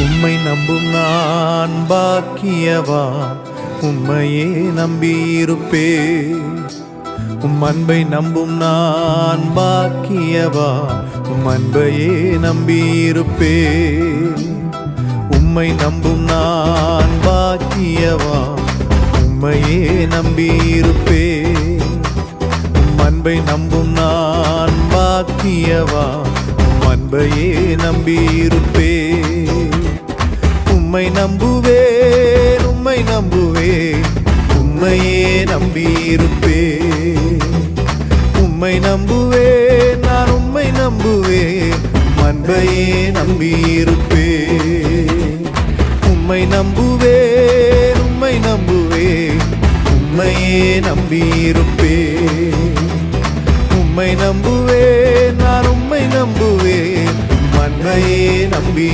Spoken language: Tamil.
உம்மை நம்பும் நான் பாக்கியவான், உம்மையே நம்பியிருப்பேன். உம் அன்பை நம்பும் நான் பாக்கியவான், உம் அன்பையே நம்பியிருப்பேன். உம்மை நம்பும் நான் பாக்கியவான், உம்மையே நம்பியிருப்பேன். உம் அன்பை நம்பும் நான் பாக்கியவான், உம் அன்பையே நம்பியிருப்பேன். உம்மை நம்புவேன், உம்மை நம்புவேன், உம்மையே நம்பியிருப்பேன். உம்மை நம்புவேன், நான் உம்மை நம்புவேன், அன்பையே நம்பியிருப்பேன். உம்மை நம்புவேன், உம்மை நம்புவேன், உம்மையே நம்பியிருப்பேன். உம்மை நம்புவேன், நான் உம்மை நம்புவேன், அன்பையே நம்பி